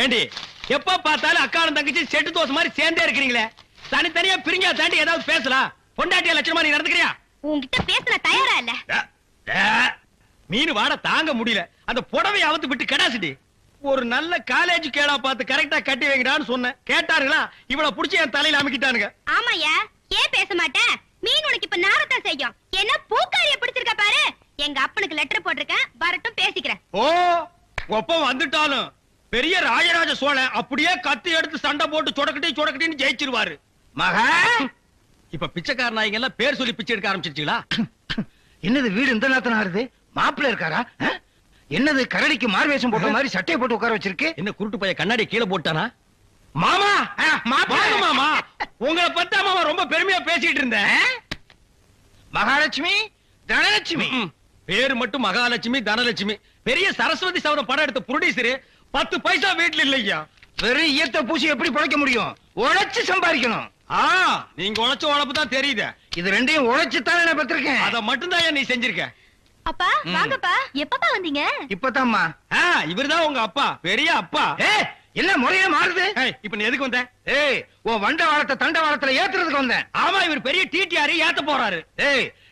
ஏண்டி எப்ப பார்த்தாலும் அக்காளும் தங்கச்சி செட்டு தோசை மாதிரி சேர்ந்தே இருக்கிறீங்களே, தனித்தனியா பிரிஞ்சா தாண்டி ஏதாவது பேசலாம். பொண்டாட்டிய லட்சணமா நீ நடந்துக்கிறியா? உன்கிட்ட பேச தயாரா இல்ல. மீன் வாட தாங்க முடியல, அந்த புடவை அவுத்து விட்டு கடாசிட்டி. ஒரு நல்ல காலேஜ் கேடா பார்த்து கரெக்டா கட்டி வைங்கடான்னு சொன்னேன். கேட்டாருங்களா? இவளை புடிச்சு என் தலையில அமுக்கிட்டானுங்க. ஆமாயா, ஏன் பேச மாட்டேன்? மீன் உனக்கு இப்ப நாரத்தான் செய்யும். என்ன பூக்காரிய பிடிச்சிருக்க பாரு. எங்க அப்பனுக்கு லெட்டர் போட்டிருக்கேன், வரட்டும் பேசிக்கிறேன். ஓ, ஒப்பம் வந்துட்டாலும் பெரிய ராஜராஜ சோழன் அப்படியே கத்தி எடுத்து சண்டை போட்டு சொடக்கட்டின்னு ஜெயிச்சிருவாரு. மகா, இப்ப பிச்சைக்கார நாய்ங்க எல்லாம் பேர் சொல்லி பிச்சை எடுக்க ஆரம்பிச்சிருச்சீங்களா? என்னது வீடு இந்த நேரத்துல ஆறுது? மாப்பிள்ள இருக்காரா? என்னது கரடிக்கு மார்வேஷம் போட்ட மாதிரி சட்டையை போட்டு உட்கார வச்சிருக்கு? என்ன குருட்டு பைய கண்ணாடி கீழே போட்டானா? மாமா மாமா, உங்களை பத்தா மாமா ரொம்ப பெருமையா பேசிட்டு இருந்தேன். மகாலட்சுமி தனலட்சுமி பேரு மட்டும் மகாலட்சுமி தனலட்சுமி. பெரிய சரஸ்வதி சவரம் படம் எடுத்த ப்ரொடியூசர் 10 பைசா வீட்டுல இல்லையா. வெறும் ஈயத்தை பூசி எப்படி பிழைக்க முடியும்? உழைச்சு சம்பாதிக்கணும். நீங்க உழைச்ச உழைப்பு தான் தெரியுது. இது ரெண்டையும் உழைச்சுத்தானே நான் பெற்றிருக்கேன். அத மட்டும் தான் நீ செஞ்சிருக்க. அப்பா வாங்கப்பா. எப்பப்பா வந்தீங்க? இப்பதாம்மா. இவர்தான் உங்க அப்பா, பெரிய அப்பா. என்ன முறையே மாறுது? இப்ப நீ எதுக்கு வந்த? உன் வண்ட வாழத்தை தண்ட வாழத்துல ஏத்துறதுக்கு வந்தேன். ஆமா, இவர் பெரிய டிடிஆர் ஏத்த போறாரு.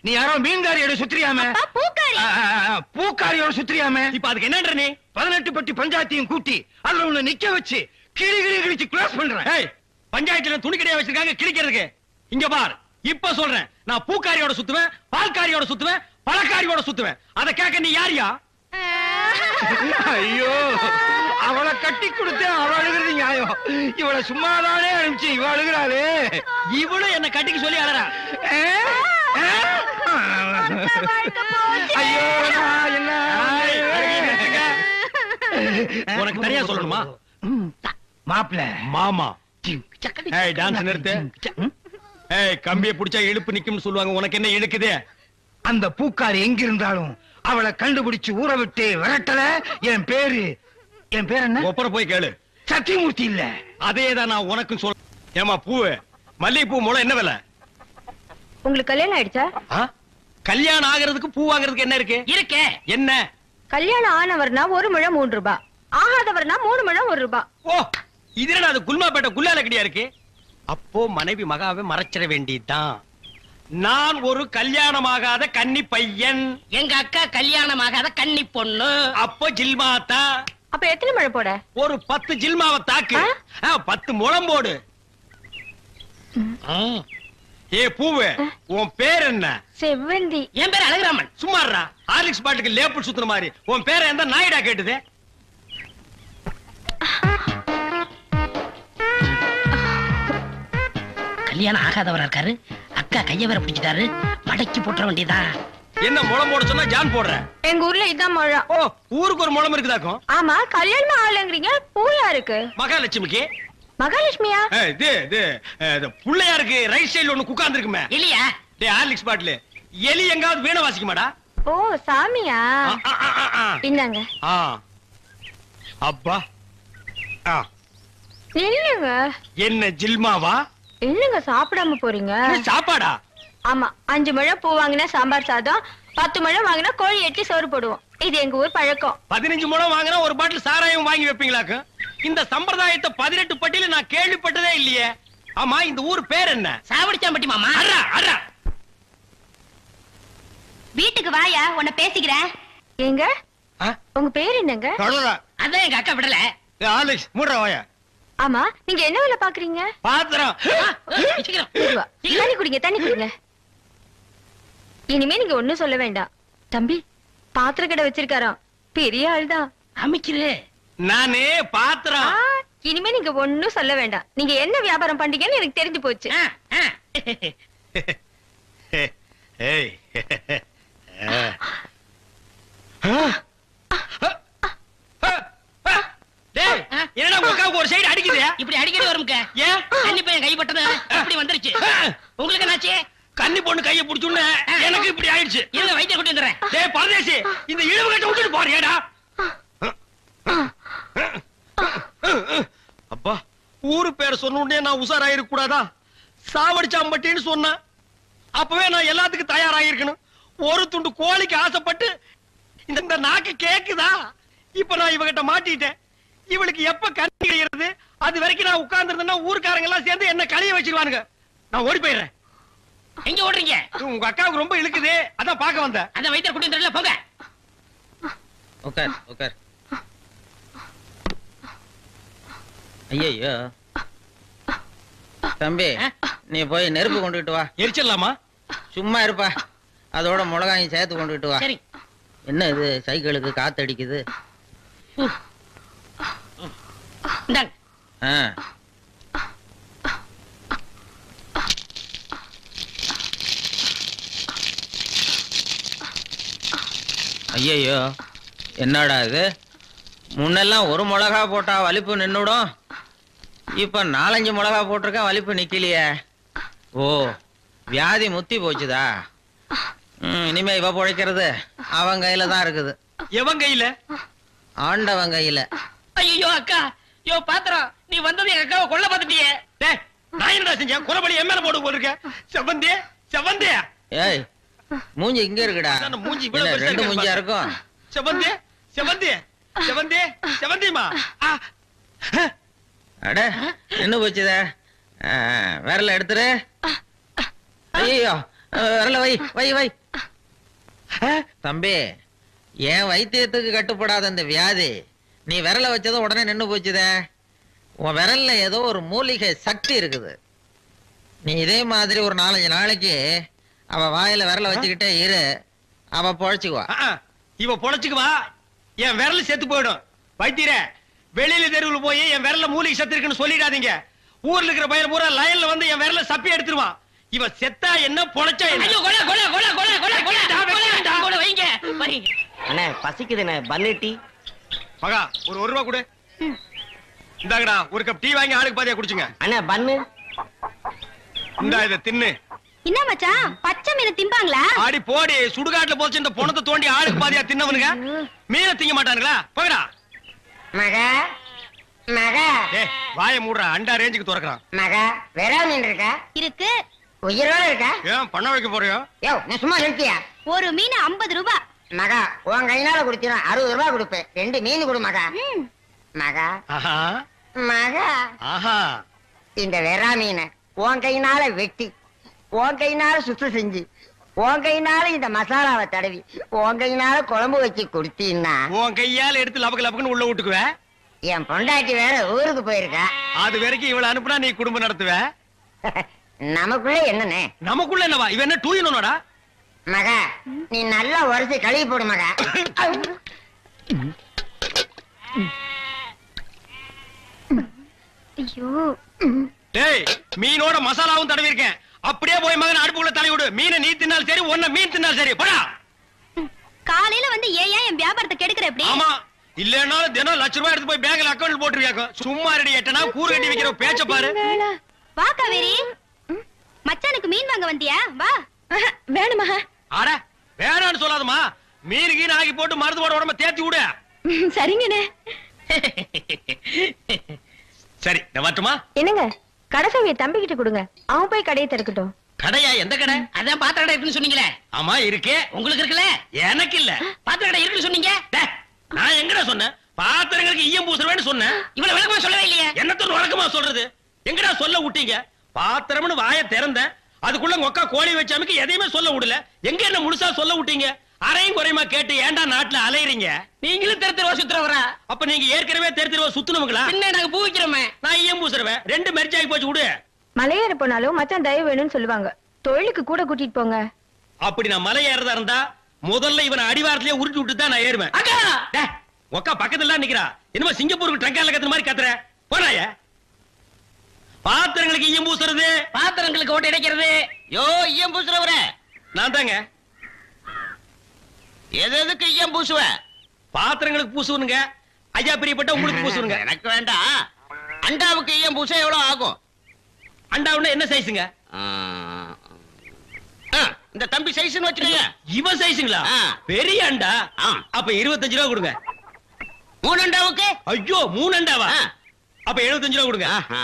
நீ யாரோ மீன்காரியோட சுத்திரியாம? பூக்காரியோட சுத்திரியாம? இப்ப அதுக்கு என்னன்ற நீ? 18 பட்டி பஞ்சாயத்தையும் கூட்டி அதுல உன்னை நிக்க வச்சு கிழிச்சு க்ளோஸ் பண்றேன். பஞ்சாயத்துல துணி கடையா வச்சிருக்காங்க கிழிக்கிறதுக்கு. இங்க பார், இப்ப சொல்றேன், நான் பூக்காரியோட சுத்துவேன், பால்காரியோட சுத்துவேன், பழக்காரியோட சுத்துவேன். அத கேட்க நீ யாரியா? ஐயோ, அவளை கட்டி கொடுத்து அவ அழுகிறது நியாயம். இவளை சும்மாதானே அனுப்பிச்சு இவ அழுகிறாளே. இவளும் என்ன கட்டிக்கு சொல்லி அழறா. ஐயோ, என்ன உனக்கு தனியா சொல்லணுமா? மாப்பிள்ள மாமா டான்ஸ் நிறுத்து. கம்பியை பிடிச்சா இழுப்பு நிக்கும்னு சொல்லுவாங்க. உனக்கு என்ன இழுக்குதே? அந்த பூக்காரி எங்க இருந்தாலும் அவளை கண்டுபிடிச்சு ஊற விட்டு விரட்டல. என் பேரு என்ன? ஒப்பர போய் கேளு. சத்தியமூர்த்தி இல்ல. அதேதான் நான் உனக்கு சொல்ல. ஏமா பூவு, மல்லிகைப்பூ முளை என்ன விலை? உங்களுக்கு கல்யாணம் ஆயிடுச்சா? கல்யாணம் ஆகிறதுக்கு பூ வாங்குறதுக்கு என்ன இருக்கு? இருக்கே. என்ன? கல்யாணம் ஆனவர்னா 1 முழம் 3 ரூபாய், ஆகாதவர்னா 3 முழம் 1 ரூபாய். ஓ, இதுல அது குல்மாப்பேட்டை குல்லால கடியா இருக்கு. அப்போ மனைவி மகாவை மறைச்சிட வேண்டியதுதான். நான் ஒரு கல்யாணமாகாத கன்னி பையன், எங்க அக்கா கல்யாணமாகாத கன்னி பொண்ணு. அப்போ ஜில்மாத்தா. அப்ப எத்தனை முழம் போட? ஒரு 10 ஜில்மாவை தாக்கு. 10 முழம் போடு. ஏ பூவு, உன் பேர் என்ன? செவ்வந்தி. என் பேர் அழகுராமன். சும்மாறா, ஹார்லிக்ஸ் பாட்டுக்கு லேபிள் சுத்துற மாதிரி. உன் பேரை எந்த நாயிடா கேட்டுது? கல்யாணம் ஆகாதவரா இருக்காரு. அக்கா கைய வேற பிடிச்சிட்டாரு. மடக்கி போட்டுற வேண்டியதா. என்ன முளம் போட சொன்னா ஜான் போடுற? எங்க ஊர்ல இதான் முழம். ஓ, ஊருக்கு ஒரு முளம் இருக்குதாக்கும். ஆமா, கல்யாணம் ஆகலங்கறீங்க. பூயா இருக்கு. மகாலட்சுமிக்கு. மகாலட்சுமியா? இது புள்ளையாருக்கு ரைட் சைடுல ஒன்னு உட்கார்ந்து இருக்குமே. இல்லையா? டேய், ஹார்லிக்ஸ் பாட்டில் எலி எங்காவது வீணை வாசிக்குமாடா? ஓ, சாமியா? இந்தாங்க. அப்பா, என்னங்க என்ன ஜில்மாவா? என்னங்க சாப்பிடாம போறீங்க? சாப்பாடா? ஆமா, 5 முழம் பூ வாங்கினா சாம்பார் சாதம், 10 முழம் வாங்கினா கோழி எட்டி சோறு போடுவோம். இது எங்க ஊர் பழக்கம். 15 முழம் வாங்கினா ஒரு பாட்டில் சாராயம் வாங்கி வைப்பீங்களாக்கு? இந்த சம்பிரதாயத்தை 18 பட்டியில நான் கேள்விப்பட்டதே இல்லையே. ஆமா, இந்த ஊர் பேர் என்ன? சாவடிச்சாம்பட்டி மாமா. வீட்டுக்கு வாயா, உன்னை பேசிக்கிறேன். எங்க உங்க பேர் என்னங்க? அதான் எங்க அக்கா விடல. ஆலிக்ஸ் மூடுற வாயா. ஆமா, நீங்க என்ன வேலை பாக்குறீங்க? பாத்திரம். தண்ணி குடிங்க, தண்ணி குடிங்க. இனிமே நீங்க ஒண்ணும் சொல்ல வேண்டாம். தம்பி, பாத்திர கடை வச்சிருக்காராம், பெரிய ஆள்தான். அமைக்கிறே நானே பாத்திரம். இனிமே நீங்க ஒண்ணும் சொல்ல வேண்டாம். நீங்க என்ன வியாபாரம் பண்றீங்கன்னு எனக்கு தெரிஞ்சு போச்சு. என்னடா உங்க ஒரு சைடு அடிக்குது? இப்படி அடிக்கடி வரும்ங்க. ஏன்? கன்னி பையன் கை பட்டது இப்படி வந்துருச்சு. உங்களுக்கு என்னாச்சு? கன்னி பொண்ணு கையை பிடிச்சுன்னு எனக்கு இப்படி ஆயிடுச்சு. இருங்க, வைத்திய கூட்டி வந்துடுறேன். டேய் பரதேசி, இந்த இழுவு கட்ட விட்டுட்டு போறியேடா. அப்பா, ஊரு பேர் சொன்ன உடனே நான் உஷாராயிருக்க கூடாதா? சாவடிச்சாம்பட்டின்னு சொன்ன அப்பவே நான் எல்லாத்துக்கும் தயாராகிருக்கணும். ஒரு துண்டு கோழிக்கு ஆசைப்பட்டு இந்த நாக்கு கேக்குதா? இப்ப நான் இவகிட்ட மாட்டிட்டேன். இவளுக்கு எப்ப கண்ணு கிடைக்கிறது அது வரைக்கும் நான் உட்கார்ந்து இருந்தேன்னா ஊர்க்காரங்க எல்லாம் சேர்ந்து என்ன கழிய வச்சிருவானுங்க. நான் ஓடி போயிடுறேன். எங்க ஓடுறீங்க? உங்க அக்காவுக்கு ரொம்ப இழுக்குது, அதான் பாக்க வந்தேன். அந்த வைத்தியர் கூட்டி வந்துடல, போங்க. உட்கார் உட்கார். ஐயோ தம்பி, நீ போய் நெருப்பு கொண்டுகிட்டு வா. எரிச்சிடலாமா? சும்மா இருப்பா, அதோட மிளகாயும் சேர்த்து கொண்டுகிட்டு வா. சரி. என்ன இது சைக்கிளுக்கு காத்தடிக்குது? இந்தாங்க. ஆ. ஐயோ என்னடா இது? முன்னெல்லாம் ஒரு மிளகா போட்டா வலிப்பு நின்னுடும், இப்ப 4-5 மிளகா போட்டிருக்கேன், வலிப்பு நிக்கலையே. ஓ, வியாதி முத்தி போச்சுதா? இனிமே இவ பொழைக்கிறது அவன் கையில தான் இருக்குது. எவன் கையில? ஆண்டவன் கையில. ஐயோ அக்கா, யோ பாத்திரம், நீ வந்தது எங்க அக்காவை கொல்ல பார்த்துட்டியே. டேய், நான் என்னடா செஞ்சேன்? குறபடி என் மேல போட்டு போட்டிருக்கேன். செவந்தே செவந்தே. ஏய், மூஞ்சி இங்க இருக்குடா. அதான் மூஞ்சி இவ்வளவு என்ன, பெருசா 2 இருக்கு மூஞ்சியா பாரு. இருக்கும்? செவந்தே செவந்தே செவந்தே செவந்திமா. அட, என்ன போச்சுத? விரல எடுத்துரு. ஐயோ, விரல வை வை வை. தம்பி, என் வைத்தியத்துக்கு கட்டுப்படாத இந்த வியாதி நீ விரல வச்சதும் உடனே நின்னு போச்சுத. உன் விரல்ல ஏதோ ஒரு மூலிகை சக்தி இருக்குது. நீ இதே மாதிரி ஒரு 4-5 நாளைக்கு அவ வாயில விரல வச்சுக்கிட்டே இரு, அவ பொழைச்சுக்குவா. இவ பொழைச்சுக்குவா, என் விரல் செத்து போயிடும். வைத்தியரே, வெளியில தெருவுல போய் என் விரல்ல மூலிகை சத்து இருக்குன்னு சொல்லிடாதீங்க. ஊர்ல இருக்கிற பையன் பூரா லயன்ல வந்து என் விரல்ல சப்பி எடுத்துருவான். இவ செத்தா என்ன, பொழைச்சா என்ன? ஐயோ கொலை கொலை கொலை கொலை கொலை கொலை கொலை கொலை வைங்க வைங்க. அண்ணே பசிக்குதுண்ணே, பன்னு டீ. மகா, ஒரு 1 ரூபா கொடு. இந்தாங்கடா, ஒரு கப் டீ வாங்கி ஆளுக்கு பாதியா குடிச்சுங்க. அண்ணே பன்னு. இந்தா இத தின்னு. என்ன மச்சான், பச்சை மீன் திம்பாங்களா? ஆடி போடி, சுடுகாட்டுல போச்சு இந்த பொணத்தை தோண்டி ஆளுக்கு பாதியா தின்னவனுங்க மீனை திங்க மாட்டானுங்களா? போகடா. மகா மகா டேய், வாயை மூடுறா, அண்டா ரேஞ்சுக்கு துறக்குறான். மகா, வெறா மீன் இருக்கா? இருக்கு. உயிரோட இருக்கா? ஏன் பண்ண வைக்க போறியோ? யோ, நீ சும்மா நிறுத்தியா? ஒரு மீன் 50 ரூபாய். மகா, உன் கையினால குடுத்தீனா 60 ரூபாய் கொடுப்பேன். 2 மீன் கொடு மகா. மகா ஆஹா மகா, ஆஹா. இந்த வெறா மீனை உன் கையினால வெட்டி, உன் கையினால சுத்தம் செஞ்சு, உன் கையினால இந்த மசாலாவை தடவி, உன் கையினால குழம்பு வச்சு கொடுத்தீன்னா உன் கையால எடுத்து லபக்கு லபக்குன்னு உள்ள விட்டுக்குவ. என் பொண்டாட்டி வேற ஊருக்கு போயிருக்கா. அது வரைக்கும் இவள அனுப்புனா நீ குடும்பம் நடத்துவ. நமக்குள்ள என்னண்ணே? நமக்குள்ள என்னவா? இவ என்ன டூயினோடா? மகா, நீ நல்லா உரசி கழுவி போடு மகா. ஐயோ, டேய், மீனோட மசாலாவும் தடவி இருக்கேன். அப்படியே போய் மகன் அடுப்புக்குள்ள தலை விடு. மீனை நீ தின்னாலும் சரி, ஒன்ன மீன் தின்னாலும் சரி. போடா. காலையில வந்து ஏன் என் வியாபாரத்தை கெடுக்கிற எப்படி? ஆமா, இல்லன்னாலும் தினம் ₹1,00,000 எடுத்து போய் பேங்க்ல அக்கவுண்ட் போட்டுருவியாக்க. சும்மா ரெடி எட்டனா கூறு கட்டி வைக்கிற பேச்ச பாரு. வா காவேரி, மச்சானுக்கு மீன் வாங்க வந்தியா? வா. வேணுமா? அட, வேணான்னு சொல்லாதமா. மீன் கீன் ஆகி போட்டு மருந்து போட உடம்ப தேத்தி விடு. சரிங்கண்ணே. சரி, நான் வரட்டுமா? என்னங்க, கடைசவிய தம்பி கிட்ட கொடுங்க, அவன் போய் கடையை திறக்கட்டும். கடையா? எந்த கடை? அதான் பாத்திர கடை இருக்குன்னு சொன்னீங்களே. ஆமா, இருக்கே. உங்களுக்கு இருக்குல்ல? எனக்கு இல்ல. பாத்திர கடை இருக்குன்னு சொன்னீங்க. டேய், நான் எங்கடா சொன்னேன்? பாத்திரங்களுக்கு ஈயம் பூசுறவேன்னு சொன்னேன். இவ்வளவு விளக்கமா சொல்லவே இல்லையே. என்னத்த வழக்கமா சொல்றது? எங்கடா சொல்ல விட்டீங்க? பாத்திரம்னு வாயை திறந்தேன், அதுக்குள்ள உங்க அக்கா கோழி வச்சாமக்கு எதையுமே சொல்ல விடல. எங்க என்ன முழுசா சொல்ல விட்டீங்க? அரையும் குறையுமா கேட்டு ஏன்டா நாட்டுல அலையறீங்க? நீங்களும் தெரு சுத்துறவரா? அப்ப நீங்க ஏற்கனவே தெரு சுத்துனவங்களா? என்ன நாங்க பூ வைக்கிறோமே. நான் ஈயம் பூசுறவன். 2 மெர்ஜ் ஆகி போச்சு, விடு. மலையேற போனாலும் மச்சான் தயவு வேணும்னு சொல்லுவாங்க. தொழிலுக்கு கூட கூட்டிட்டு போங்க. அப்படி நான் மலை ஏறதா இருந்தா முதல்ல இவனை அடிவாரத்திலேயே உருட்டி விட்டு தான் நான் ஏறுவேன். அக்கா, டேய், உக்கா பக்கத்துல நிக்கிறா. என்னமா சிங்கப்பூருக்கு ட்ரங்கால கத்துற மாதிரி கத்துற? போறாய. பாத்திரங்களுக்கு ஈயம் பூசுறது, பாத்திரங்களுக்கு ஓட்டு இடைக்கிறது. யோ, ஈயம் பூசுறவர நான் தாங்க. எதுக்கு ஈயம் பூசுவ? பாத்திரங்களுக்கு பூசுவனுங்க. ஐயா பிரியப்பட்ட உங்களுக்கு பூசுவனுங்க. எனக்கு வேண்டாம். அண்டாவுக்கு ஈயம் பூச எவ்வளவு ஆகும்? அண்டாவுன்னா என்ன சைஸுங்க? இந்த தம்பி சைஸ்னு வச்சுக்கோங்க. இவ சைஸுங்களா? ஆ. பெரிய அண்டா. ஆ. அப்ப 25 ரூபா கொடுங்க. 3 அண்டாவுக்கு? ஐயோ, 3 அண்டாவா? ஆ. அப்ப 75 ரூபா கொடுங்க. ஆஹா.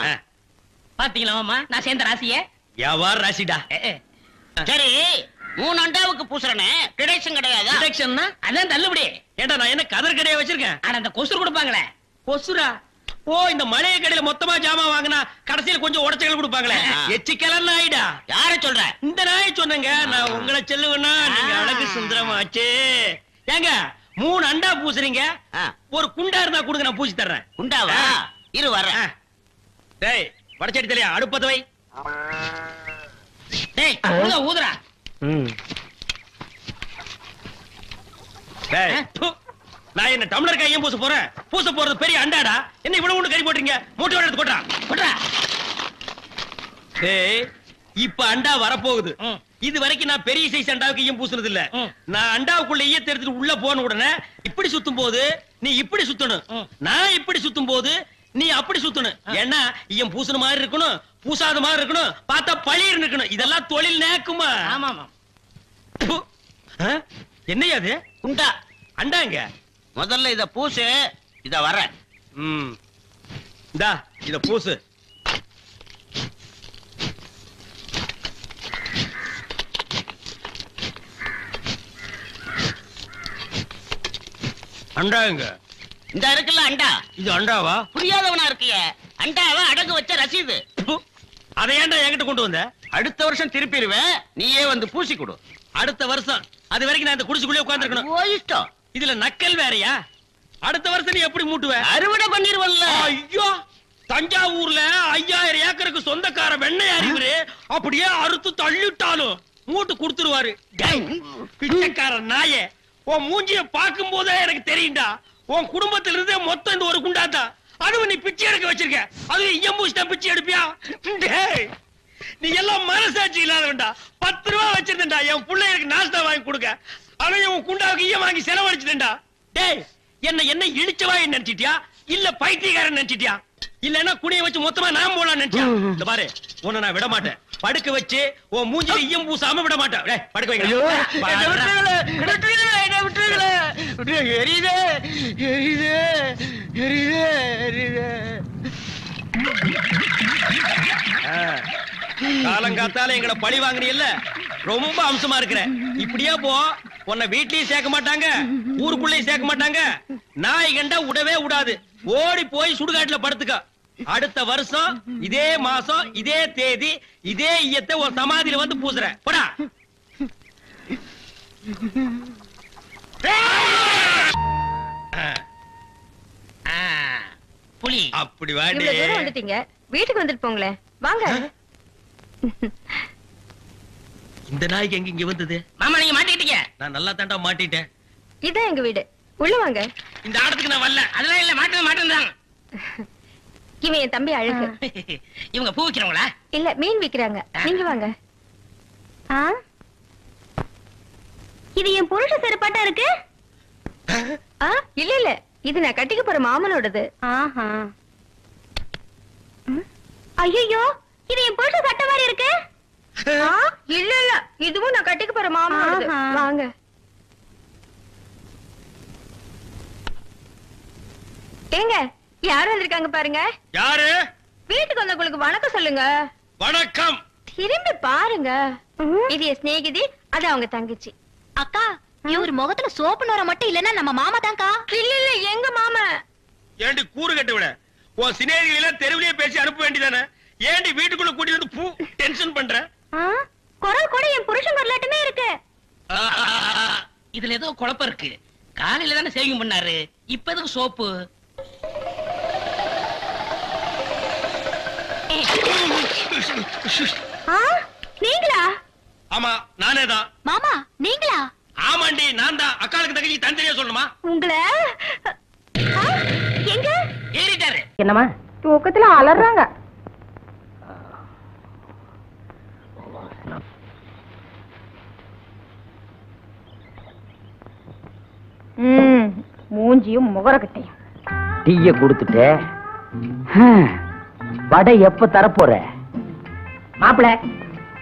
பாத்தீங்களா மாமா, நான் சேர்ந்த ராசிய. வியாபார ராசிடா. சரி, 3 அண்டாவுக்கு பூசுறனே, டிடக்ஷன் கிடையாதா? டிடக்ஷன்னா அதான் தள்ளுபடி. ஏண்டா நான் என்ன கதர் கடையா வச்சிருக்கேன்? ஆனா அந்த கொசுறு கொடுப்பாங்களே, கொசுரா? ஓ, இந்த மளிகை கடையில மொத்தமா ஜாமான் வாங்கினா கடைசியில கொஞ்சம் உடச்சல் கொடுப்பாங்களே, எச்சிக்கலன்னு ஆயிடா. யார சொல்ற? இந்த நாயை சொன்னங்க. நான் உங்களை செல்லுவேன்னா நீங்க அழகு சுந்தரமாச்சே. ஏங்க 3 அண்டா பூசுறீங்க, ஒரு குண்டா இருந்தா கொடுங்க, நான் பூசி தர்றேன். குண்டாவா? இரு வர்றேன். டேய் வடச்சடி தலையா, அடுப்பத வை. டேய் ஊதுறா. டேய் ப்பு. நான் என்ன டம்ளர் கையும் பூச போறேன்? பூச போறது பெரிய அண்டாடா. என்ன இவ்வளவு ஒண்ணு கறி போட்டுறீங்க? மூட்டை எடுத்து கொட்டா கொட்டா. டேய் இப்ப அண்டா வரப்போகுது. இது வரைக்கும் நான் பெரிய சைஸ் அண்டாவுக்கு ஈயம் பூசுறது இல்ல. நான் அண்டாவுக்குள்ள ஈயத்தை எடுத்துட்டு உள்ள போன உடனே இப்படி சுத்தும் போது நீ இப்படி சுத்தணும், நான் இப்படி சுத்தும் போது நீ அப்படி சுத்தணும். ஏன்னா ஈயம் பூசுன மாதிரி இருக்கணும், பூசாத மாதிரி இருக்கணும், பார்த்தா பழிர் இருக்கணும். இதெல்லாம் தொழில் நேக்குமா? ஆமா ஆமா. என்னையா அது? குண்டா அண்டாங்க. முதல்ல இத பூசு, இத வர்றேன். இந்தா இத பூசு. அண்டாங்க. இந்த இருக்குல்ல அண்டா, இது அண்டாவா? புரியாதவனா இருக்கிய. அண்டாவ அடகு வச்ச ரசீது. அதை ஏன்டா என்கிட்ட கொண்டு வந்த? அடுத்த வருஷம் திருப்பிடுவேன், நீயே வந்து பூசி கொடு. அடுத்த வருஷம்? அது வரைக்கும் நான் இந்த குடிசுக்குள்ளே உட்கார்ந்திருக்கணும். ஓ இஷ்டம். இதுல நக்கல் வேறயா? அடுத்த வருஷம் நீ எப்படி மூட்டுவ? அறுவடை பண்ணிருவல்ல. ஐயோ, தஞ்சாவூர்ல 5000 ஏக்கருக்கு சொந்தக்கார வெண்ணெய் அறிவுரு அப்படியே அறுத்து தள்ளிட்டாலும் மூட்டு கொடுத்துருவாரு. பிச்சைக்கார நாயே, உன் மூஞ்சிய பார்க்கும் போதே எனக்கு தெரியும்டா, உன் குடும்பத்துல இருந்தே மொத்தம் இந்த ஒரு குண்டாதான். அதுவும் நீ பிச்சை எடுக்க வச்சிருக்க, அது எம்பூசிட்டா பிச்சை எடுப்பியா? டேய் நீ எல்லாம் மனசாட்சி இல்லாதவன்டா. 10 ரூபா வச்சிருந்தா என் பிள்ளைகளுக்கு நாஸ்தா வாங்கி கொடுக்க, ஆனா உன் குண்டாவுக்கு ஈயம் வாங்கி செலவழிச்சுட்டா. டேய் என்ன இடிச்சவா நினைச்சிட்டியா, இல்ல பைத்தியக்காரன் நினைச்சிட்டியா, இல்லன்னா குடிய வச்சு மொத்தமா நான் போலாம் நினைச்சியா? இந்த பாரு, உன்னை நான் விட மாட்டேன். படுக்க வச்சு உன் மூஞ்சில ஈயம் பூசாம விட மாட்டேன். டேய் படுக்க வைங்க. காலங்காத்தால எங்களை பழி வாங்குறீல்ல, ரொம்ப அம்சமா இருக்கிற. இப்படியே போ, உன்னை வீட்லயும் சேர்க்க மாட்டாங்க, ஊருக்குள்ளயும் சேர்க்க மாட்டாங்க. நாய் கண்டா விடவே விடாது. ஓடி போய் சுடுகாட்டுல படுத்துக்க. அடுத்த வருஷம் இதே மாசம் இதே தேதி இதே ஈயத்தை ஒரு சமாதியில வந்து பூசுற. போடா. புலி அப்படி வாடி. இவ்வளவு தூரம் வந்துட்டீங்க, வீட்டுக்கு வந்துட்டு போங்களே. வாங்க. இந்த நாய்க்கு எங்க இங்க வந்தது? மாமா நீங்க மாட்டிக்கிட்டீங்க. நான் நல்லா தாண்டா மாட்டிட்டேன். இதான் எங்க வீடு, உள்ள வாங்க. இந்த ஆடத்துக்கு நான் வரல. அதெல்லாம் இல்ல, மாட்டேன். இவன் என் தம்பி அழகு. இவங்க பூ விக்கிறவங்களா? இல்ல, மீன் விக்கிறாங்க. நீங்க வாங்க. இது என் புருஷ செருப்பாட்டா இருக்கு. இல்ல இது நான் கட்டிக்க போற மாமனோடது. ஐயோ, இது என் புருஷ சட்ட மாதிரி இருக்கு. இல்ல இதுவும் நான் கட்டிக்க போற மாமனோடது. வாங்க. ஏங்க யாரு வந்திருக்காங்க பாருங்க. யாரு? வீட்டுக்கு வந்தவங்களுக்கு வணக்கம் சொல்லுங்க. வணக்கம். திரும்பி பாருங்க. இது என் சிநேகிதி, அது அவங்க தங்கச்சி. அக்கா, இவர் முகத்துல சோப்பு நோர மட்டும் இல்லன்னா நம்ம மாமா தான்க்கா. இல்ல எங்க மாமா. ஏண்டி கூறு கட்ட விட, உன் சிநேகிதிகளை தெருவிலேயே பேசி அனுப்ப வேண்டியதானே? ஏண்டி வீட்டுக்குள்ள கூட்டி வந்து பூ டென்ஷன் பண்ற? குரல் கூட என் புருஷன் வரலாட்டுமே இருக்கு. இதுல ஏதோ குழப்பம் இருக்கு. காலையில தானே சேவிங் பண்ணாரு, இப்ப எதுக்கு சோப்பு? நீங்களா? ஆமா நானே தான். மாமா நீங்களா? ஆமாண்டி நான் தான். அக்காளுக்கு தங்கச்சி தனித்தனியா சொல்லணுமா? உங்களை எங்க ஏறிட்டாரு. என்னமா தூக்கத்துல அலறாங்க. மூஞ்சியும் முகரக்கட்டையும். டீய கொடுத்துட்டு வடை எப்ப தரப்போற? மாப்பிள,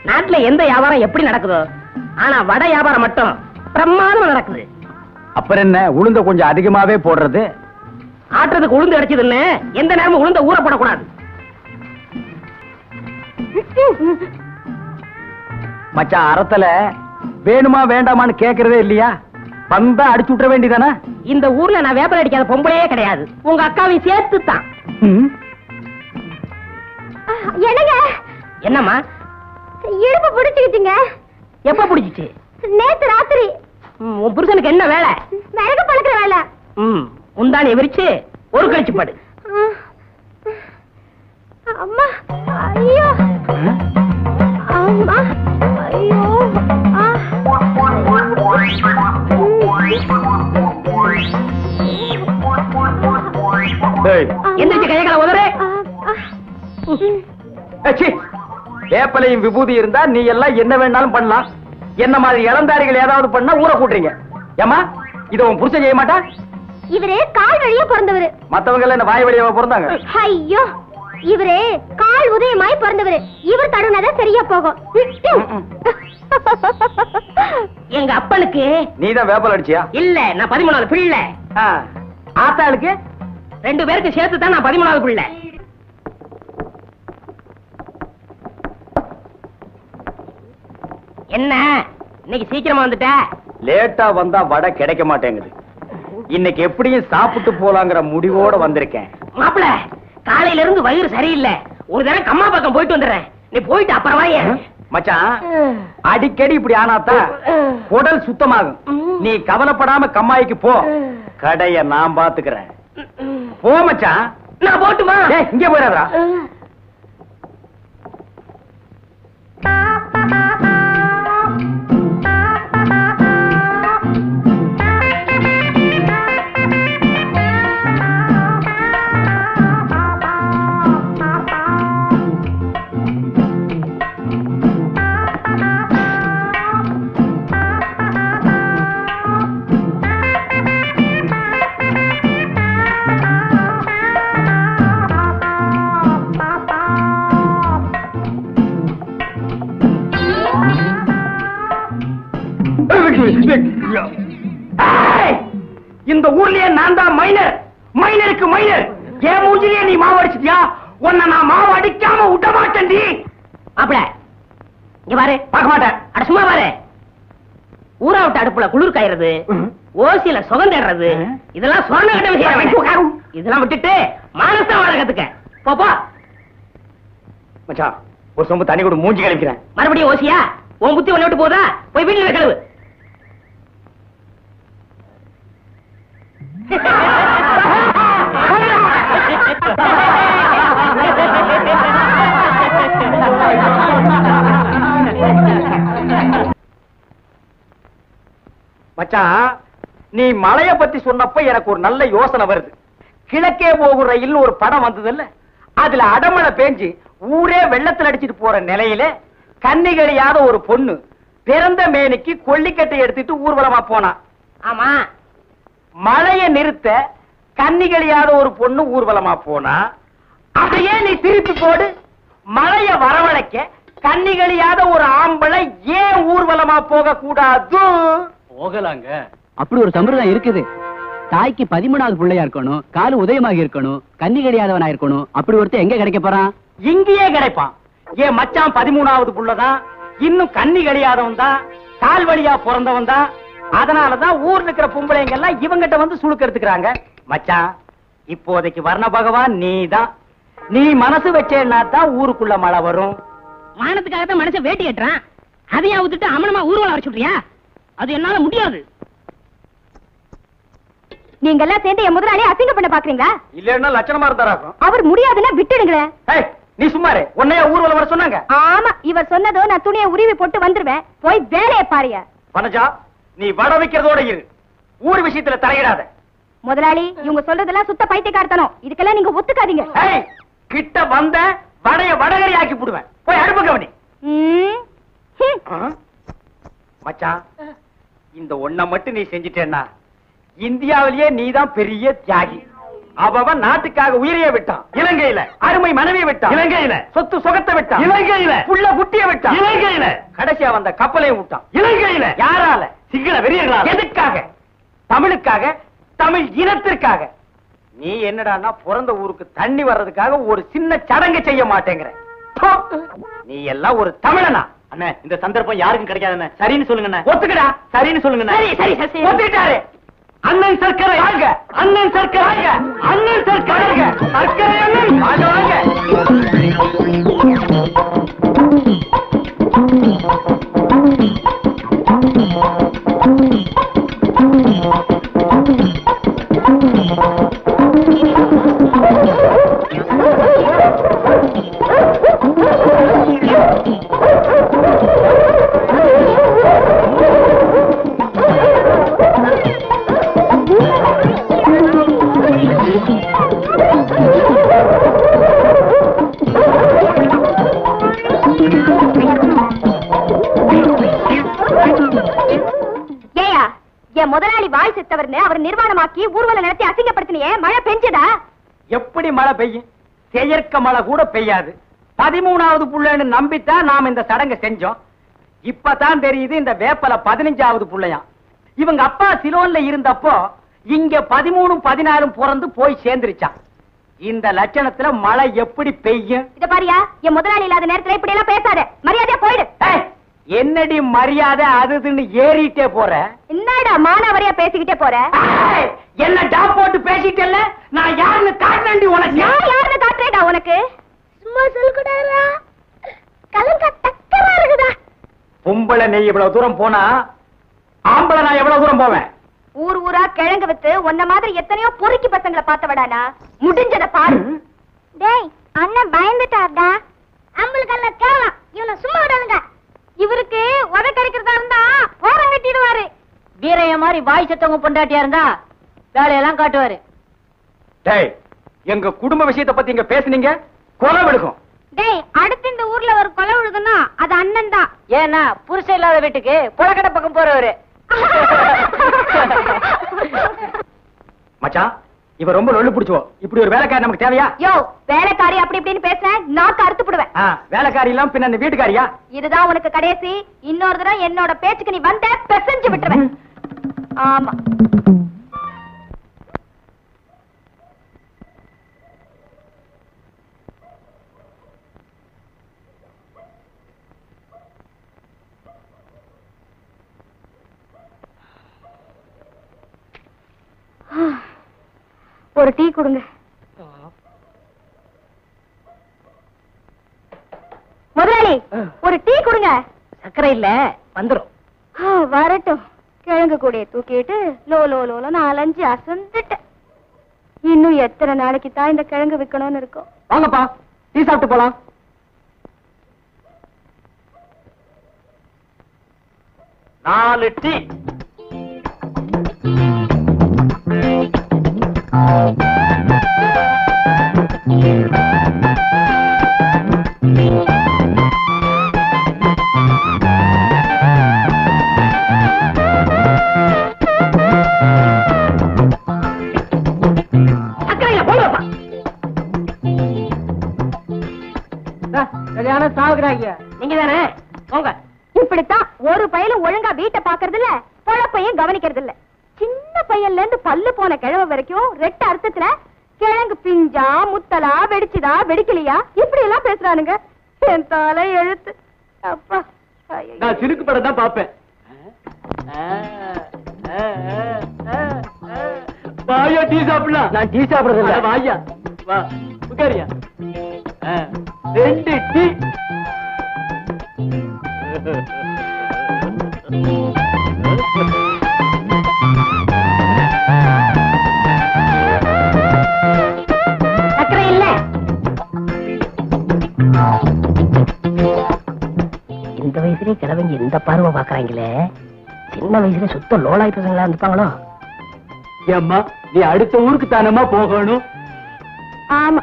நாட்டுல எந்த வியாபாரம் எப்படி நடக்குதோ, ஆனா வடை வியாபாரம் மட்டும் பிரமாதமா நடக்குது. அப்புறம் என்ன, உளுந்த கொஞ்சம் அதிகமாவே போடுறது? ஆட்டுறதுக்கு உளுந்து அடிச்சதுன்னு எந்த நேரமும் உளுந்த ஊற போடக்கூடாது. மச்சான், அறத்துல வேணுமா வேண்டாமான்னு கேக்குறதே இல்லையா? வந்தா அடிச்சு விட்டுற வேண்டியதானே? இந்த ஊர்ல நான் வேப்பல் அடிக்காத பொம்பளையே கிடையாது. உங்க அக்காவையும் சேர்த்து தான். என்னங்க என்னம்மா இடுப்பு பிடிச்சுக்கிட்டீங்க? எப்ப பிடிச்சிச்சு? நேத்து ராத்திரி. உன் புருஷனுக்கு என்ன வேலை? விறகு பழக்கிற வேலை. முந்தானி விரிச்சு ஒரு கழிச்சு படு. அம்மா ஐயோ அம்மா ஐயோ எந்திரிச்சு கையகளை உதறு. வேப்பலையும் விபூதி இருந்தா நீ எல்லாம் என்ன வேணாலும் பண்ணலாம். என்ன மாதிரி இளந்தாரிகள் ஏதாவது பண்ணா ஊரை கூட்டுறீங்க. ஏமா இத உன் புருஷன் செய்ய மாட்டா? இவரே கால் வழியா பிறந்தவரு. மத்தவங்க எல்லாம் என்ன வாய் வழியா பிறந்தாங்க? ஐயோ இவரே கால் உதயமாய் பிறந்தவரு. இவர் தடுனாதான் சரியா போகும். எங்க அப்பனுக்கு நீதான் வேப்பல் அடிச்சியா? இல்ல, நான் 13வது பிள்ளை. ஆத்தாளுக்கு 2 பேருக்கு சேர்த்து தான் நான் 13வது பிள்ளை. என்ன இன்னைக்கு சீக்கிரமா வந்துட்ட? லேட்டா வந்தா வடை கிடைக்க மாட்டேங்குது. இன்னைக்கு எப்படியும் சாப்பிட்டு போலாங்கிற முடிவோட வந்திருக்கேன். மாப்பிள காலையில இருந்து வயிறு சரியில்லை. ஒரு தடவை கம்மா பக்கம் போயிட்டு வந்துடுறேன். நீ போயிட்டு அப்புறம் வாயே. மச்சான் அடிக்கடி இப்படி ஆனாதான் குடல் சுத்தமாகும். நீ கவலைப்படாம கம்மாய்க்கு போ. கடைய நான் பாத்துக்கிறேன். போ மச்சான். நான் போட்டுமா? இங்க போயிடாதா? இந்த ஊர்லயே நான் தான் மைனர். மைனருக்கு மைனர். ஏன் மூஞ்சிலேயே நீ மாவு அடிச்சிட்டியா? உன்னை நான் மாவு அடிக்காம விட மாட்டேன்டி. மாப்பிள இங்க பாரு. பார்க்க மாட்டேன். அட சும்மா பாரு. ஊரா விட்டு அடுப்புல குளிர் காயறது, ஓசியில சுகந்தேடுறது, இதெல்லாம் சொன்ன கட்ட விஷயம். இதெல்லாம் விட்டுட்டு மானஸ்தான் வாழ கத்துக்க. போப்பா. மச்சான் ஒரு சொம்பு தண்ணி கூட மூஞ்சி கழிக்கிறேன். மறுபடியும் ஓசியா? உன் புத்தி ஒண்ணு விட்டு போதா? போய் வீட்டுல கழுவு. மச்சான் நீ மலைய பத்தி சொன்னப்ப எனக்கு ஒரு நல்ல யோசனை வருது. கிழக்கே போகும் ரயில் ஒரு படம் வந்தது இல்ல, அதுல அடமழை பேஞ்சு ஊரே வெள்ளத்துல அடிச்சிட்டு போற நிலையில கன்னிகளியாத ஒரு பொண்ணு பிறந்த மேனிக்கு கொல்லிக்கட்டை எடுத்துட்டு ஊர்வலமா போனா. ஆமா, மழைய நிறுத்த கன்னிகளியாத ஒரு பொண்ணு ஊர்வலமா போனா. அதையே நீ திருப்பி போடு. மழைய வரவழைக்க கன்னிகளியாத ஒரு ஆம்பளை ஏன் ஊர்வலமா போக கூடாது? போகலாங்க. அப்படி ஒரு சம்பிரதாயம் இருக்குது. தாய்க்கு 13வது பிள்ளையா இருக்கணும், காலு உதயமாக இருக்கணும், கன்னி கிடையாதவனா இருக்கணும். அப்படி ஒருத்தர் எங்க கிடைக்க போறான்? இங்கேயே கிடைப்பான். ஏன் மச்சான் 13வது புள்ளதான், இன்னும் கன்னி கிடையாதவன் தான், கால் வழியா பிறந்தவன் தான். அதனாலதான் ஊர்ல இருக்கிற பொம்பளைங்க எல்லாம் இவங்கிட்ட வந்து சுழுக்க எடுத்துக்கிறாங்க. மச்சான் இப்போதைக்கு வர்ண பகவான் நீதான். நீ மனசு வச்சேன்னா தான் ஊருக்குள்ள மழை வரும். மானத்துக்காக தான் மனசை வேட்டி கட்டுறான். அதையா விட்டுட்டு அமனமா ஊர்வலம் வர சொல்றியா? அது என்னால முடியாது. நீங்க எல்லாம் சேர்ந்து என் முதலாளி அசிங்க பண்ண பாக்குறீங்களா? இல்லன்னா லட்சணமா இருந்தாராக்கும். அவர் முடியாதுன்னா விட்டுடுங்களேன். நீ சும்மாரு. உன்னைய ஊர்வலம் வர சொன்னாங்க? ஆமா, இவர் சொன்னதோ நான் துணியை உருவி போட்டு வந்துருவேன். போய் வேலையை பாருங்க. வனஜா நீ வட வைக்கிறதோட இரு. ஊர் விஷயத்துல தலையிடாத. முதலாளி இவங்க சொல்றதெல்லாம் சுத்த பைத்தியக்காரத்தனம். இதுக்கெல்லாம் நீங்க ஒத்துக்காதீங்க. கிட்ட வந்த வடைய வடகரி ஆக்கி போடுவேன். போய் அடுப்பு கவனி. மச்சான் இந்த ஒண்ண மட்டும் நீ செஞ்சிட்டேன்னா இந்தியாவிலேயே நீதான் பெரிய தியாகி. அவன் நாட்டுக்காக உயிரையே விட்டான். இலங்கையில அருமை மனைவியை விட்டான். இலங்கையில சொத்து சுகத்தை விட்டான். இலங்கையில புள்ள குட்டியை விட்டான். இலங்கையில கடைசியா வந்த கப்பலையும் விட்டான். இலங்கையில யாரால? சிங்கள வெறியர்களால. எதுக்காக? தமிழுக்காக, தமிழ் இனத்திற்காக. நீ என்னடான்னா பிறந்த ஊருக்கு தண்ணி வர்றதுக்காக ஒரு சின்ன சடங்கு செய்ய மாட்டேங்கிற. நீ எல்லாம் ஒரு தமிழனா? அண்ணே இந்த சந்தர்ப்பம் யாருக்கும் கிடைக்காதுண்ணே. சரின்னு சொல்லுங்க. ஒத்துக்கடா. சரின்னு சொல்லுங்க. சரி சரி ஒத்துக்கிட்டாரு. அண்ணன் சர்க்கரை வாங்க. அண்ணன் சர்க்கரை வாங்க. அண்ணன் சர்க்கரை வாங்க. சர்க்கரை அண்ணன் வாங்க வாங்க. முதலாளி வாய் செத்தவர்னு அவர் நிர்வாணமாக்கி ஊர்வலம் நடத்தி அசிங்கப்படுத்தினியே, மழை பெஞ்சதா? எப்படி மழை பெய்யும்? செயற்க மழை கூட பெய்யாது. 13வது புள்ளைன்னு நம்பித்தான் நாம் இந்த சடங்கை செஞ்சோம். இப்பதான் தெரியுது இந்த வேப்பல 15வது புள்ளையா. இவங்க அப்பா சிலோன்ல இருந்தப்போ இங்க 13 14 பிறந்து போய் சேர்ந்துருச்சான். இந்த லட்சணத்துல மழை எப்படி பெய்யும்? இத பாரியா, என் முதலாளி இல்லாத நேரத்துல இப்படி எல்லாம் பேசாத, மரியாதையா போயிடு. என்னடி மரியாதை அதுன்னு ஏறிட்டே போற? என்னடா மானாவரியா பேசிக்கிட்டே போற? என்ன டாப் போட்டு பேசிட்டல்ல, நான் யாருன்னு காட்டுறேன்டி உனக்கு. நான் யாருன்னு காட்டுறேடா உனக்கு? சும்மா சொல்லுடா, கலங்க தக்கமா இருக்குதா. பொம்பளை நீ இவ்வளவு தூரம் போனா ஆம்பளை நான் எவ்வளவு தூரம் போவேன்? ஊர் ஊரா கிழங்கு வித்து உன்ன மாதிரி எத்தனையோ பொறுக்கி பசங்களை பார்த்தவடானா, முடிஞ்சத பாரு. டேய் அண்ணன் பயந்துட்டார்டா. அம்பளுக்கு எல்லாம் கேவலம், இவனை சும்மா விடாதுங்க. இவருக்கு உதை கிடைக்கிறதா இருந்தா ஓரம் கட்டிடுவாரு. வீரைய மாதிரி வாய் செத்தவங்க பொண்டாட்டியா இருந்தா வேலையெல்லாம் காட்டுவாரு. டேய், எங்க குடும்ப விஷயத்தை பத்தி இங்க பேசுனீங்க, கொலை விழுகும். டேய், அடுத்து இந்த ஊர்ல ஒரு கொலை விழுதுன்னா அது அண்ணன் தான். ஏன்னா புருஷன் இல்லாத வீட்டுக்கு புலக்கடை பக்கம் போறவரு. மச்சான், இவ ரொம்ப நொல்லு பிடிச்சுவோ. இப்படி ஒரு வேலைக்காரி நமக்கு தேவையா? யோ, வேலைக்காரி அப்படி இப்படின்னு பேசுறேன், நாக்கு அறுத்து போடுவேன். வேலைக்காரி எல்லாம் பின்ன இந்த வீட்டுக்காரியா? இதுதான் உனக்கு கடைசி. இன்னொரு தடவை என்னோட பேச்சுக்கு நீ வந்த பெசஞ்சு விட்டுருவேன். ஆமா. ஒரு டீ கொடுங்க. முதலாளி, ஒரு டீ கொடுங்க. சக்கரை இல்ல, வந்துரும். வரட்டும். கிழங்கு கூடைய தூக்கிட்டு லோ லோ லோல 4-5 அசந்துட்டேன். இன்னும் எத்தனை நாளைக்கு தான் இந்த கிழங்கு விற்கணும்னு இருக்கும். வாங்கப்பா, டீ சாப்பிட்டு போலாம். நாலு டீ. நீங்க தானே போங்க. இப்படித்தான் ஒரு பையலும் ஒழுங்கா வீட்டை பாக்குறது இல்ல, பொழப்பையும் கவனிக்கிறது இல்ல. சின்ன பையன்ல இருந்து பல்லு போன கிழமை வரைக்கும் ரெட்ட அர்த்தத்துல கிழங்கு பிஞ்சா முத்தலா வெடிச்சுதா வெடிக்கலையா இப்படி எல்லாம் பேசுறானுங்க. என் தலை எழுத்து. அப்பா, நான் சிறுக்கு படம் தான் பாப்பேன். வாயா டீ சாப்பிடலாம். நான் டீ சாப்பிடுறது இல்ல. வாயா வா உட்காரியா. 2 டீ. சக்கரை இல்ல. இந்த வயசுலயே கிழவங்க இந்த பார்வை பாக்குறாங்களே, சின்ன வயசுல சுத்த லோலாய் பசங்களா இருந்துப்பாங்களோ. ஏம்மா, நீ அடுத்த ஊருக்கு தானம்மா போகணும்? ஆமா.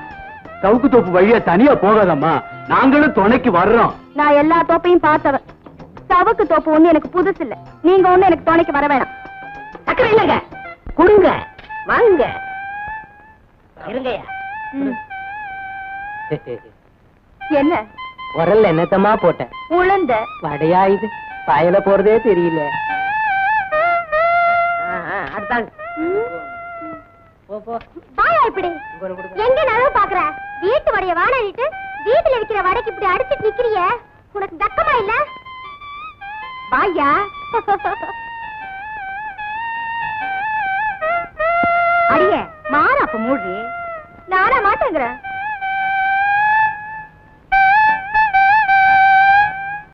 சவுக்கு தோப்பு வழியா தனியா போகாதம்மா, நாங்களும் துணைக்கு வர்றோம். நான் எல்லா தோப்பையும் பார்த்தவன். சவுக்கு தோப்பு ஒண்ணு எனக்கு புதுசு இல்ல. நீங்க ஒண்ணு எனக்கு துணைக்கு வர வேணாம். சக்கரை இல்லங்க, கொடுங்க வாங்க. இருங்கய்யா. என்ன உரல்ல என்னத்தமா போட்டேன்? உளுந்த வடையா இது? பாயல போறதே தெரியல. அடுத்தாங்க. வாயா இப்படி. எங்க நழுவ பாக்குற? வீட்டு வடைய வாடகிட்டு வீட்டுல விக்கிற வடைக்கு இப்படி அடிச்சிட்டு நிக்கிறிய, உனக்கு தக்கமா இல்ல? வாயா. அடியே மாற அப்ப மூடி. நானா மாட்டேங்கிறேன்.